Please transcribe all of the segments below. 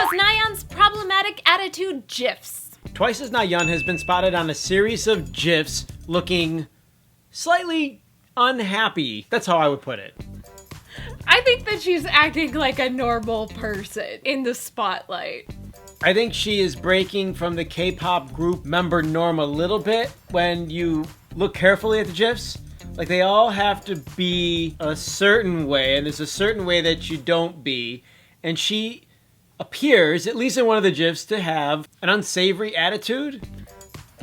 was Nayeon'S problematic attitude GIFs. Twice as Nayeon has been spotted on a series of GIFs looking slightly unhappy. That's how I would put it. I think that she's acting like a normal person in the spotlight. I think she is breaking from the K-pop group member norm a little bit when you look carefully at the GIFs. Like, they all have to be a certain way, and there's a certain way that you don't be. And she appears, at least in one of the GIFs, to have an unsavory attitude.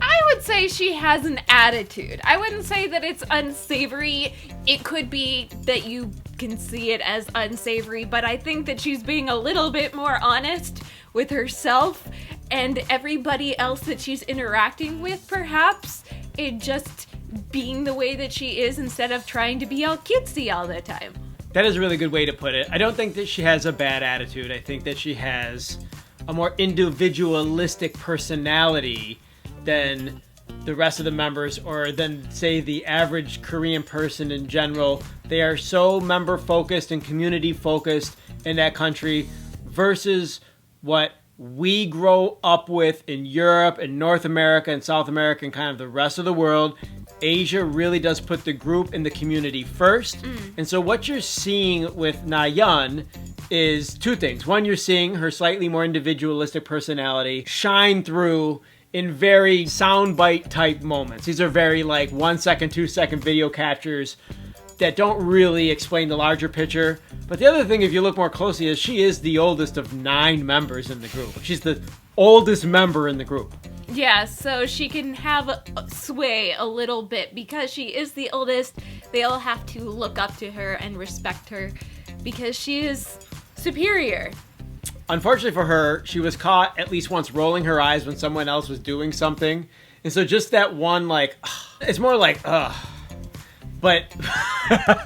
I would say she has an attitude. I wouldn't say that it's unsavory. It could be that you can see it as unsavory, but I think that she's being a little bit more honest with herself and everybody else that she's interacting with, perhaps. It just being the way that she is instead of trying to be all cutesy all the time. That is a really good way to put it. I don't think that she has a bad attitude. I think that she has a more individualistic personality than the rest of the members, or than, say, the average Korean person in general. They are so member-focused and community-focused in that country versus what we grow up with in Europe and North America and South America and kind of the rest of the world. Asia really does put the group and the community first. And so what you're seeing with Nayeon is two things. One, you're seeing her slightly more individualistic personality shine through in very soundbite type moments. These are very like 1 second, 2 second video captures that don't really explain the larger picture. But the other thing, if you look more closely, is she is the oldest of 9 members in the group. She's the oldest member in the group. Yeah, so she can have a sway a little bit because she is the oldest. They all have to look up to her and respect her because she is superior. Unfortunately for her, she was caught at least once rolling her eyes when someone else was doing something. And so just that one, like, it's more like, but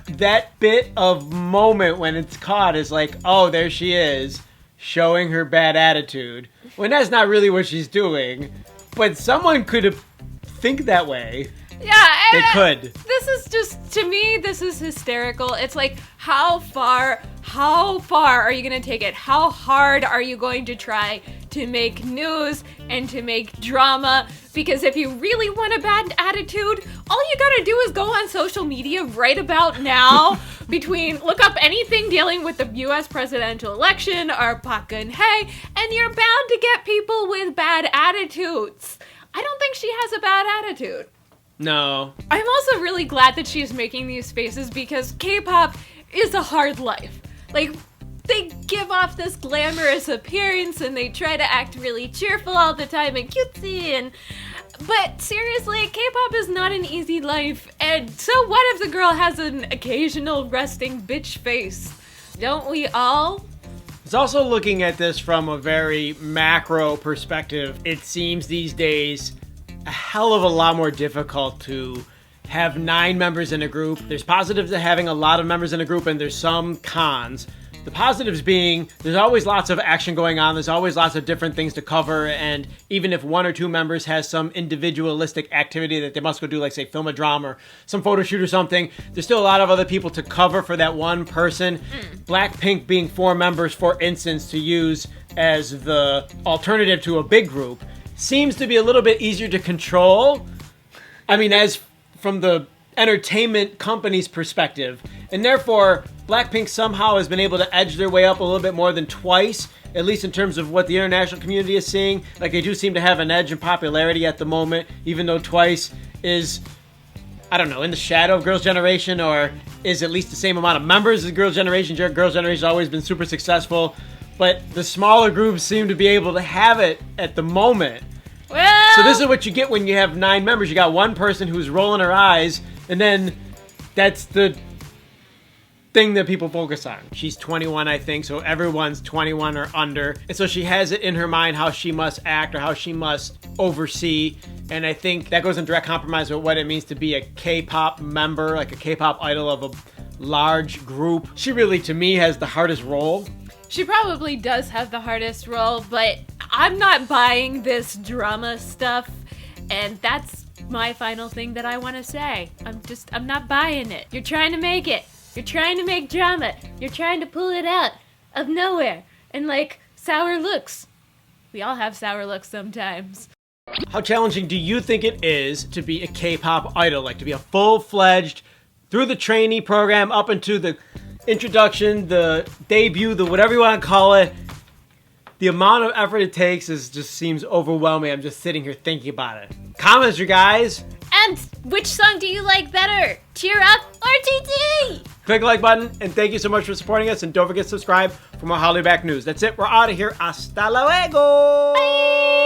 that bit of moment when it's caught is like, oh, there she is, showing her bad attitude. When that's not really what she's doing. But someone could have think that way. Yeah, they could. This is just, to me, this is hysterical. It's like, how far are you going to take it? How hard are you going to try to make news and to make drama? Because if you really want a bad attitude, all you gotta do is go on social media right about now look up anything dealing with the US presidential election or Park Geun-hye, and you're bound to get people with bad attitudes. I don't think she has a bad attitude. No. I'm also really glad that she's making these faces because K-pop is a hard life. Like, they give off this glamorous appearance and they try to act really cheerful all the time and cutesy but seriously, K-pop is not an easy life, and so what if the girl has an occasional resting bitch face? Don't we all? It's also looking at this from a very macro perspective. It seems these days a hell of a lot more difficult to have 9 members in a group. There's positives to having a lot of members in a group, and there's some cons. The positives being, there's always lots of action going on, there's always lots of different things to cover, and even if 1 or 2 members has some individualistic activity that they must go do, like say film a drama or some photo shoot or something, there's still a lot of other people to cover for that one person. Blackpink being 4 members, for instance, to use as the alternative to a big group, seems to be a little bit easier to control. I mean, as from the entertainment company's perspective, and therefore Blackpink somehow has been able to edge their way up a little bit more than Twice, at least in terms of what the international community is seeing. Like, they do seem to have an edge in popularity at the moment, even though Twice is, I don't know, in the shadow of Girls' Generation, or is at least the same amount of members as Girls' Generation. Girls' Generation has always been super successful, but the smaller groups seem to be able to have it at the moment. Well, so this is what you get when you have 9 members. You got one person who's rolling her eyes, and then that's the thing that people focus on. She's 21, I think, so everyone's 21 or under. And so she has it in her mind how she must act or how she must oversee. And I think that goes in direct compromise with what it means to be a K-pop member, like a K-pop idol of a large group. She really, to me, has the hardest role. She probably does have the hardest role, but I'm not buying this drama stuff, and that's my final thing that I want to say. I'm not buying it. You're trying to make it. You're trying to make drama. You're trying to pull it out of nowhere. And like, sour looks. We all have sour looks sometimes. How challenging do you think it is to be a K-pop idol? Like to be a full-fledged, through the trainee program, up into the introduction, the debut, the whatever you want to call it. The amount of effort it takes just seems overwhelming. I'm just sitting here thinking about it. Comments, you guys. And which song do you like better? Cheer Up or TT? Click the like button, and thank you so much for supporting us. And don't forget to subscribe for more HallyuBack news. That's it. We're out of here. Hasta luego. Bye.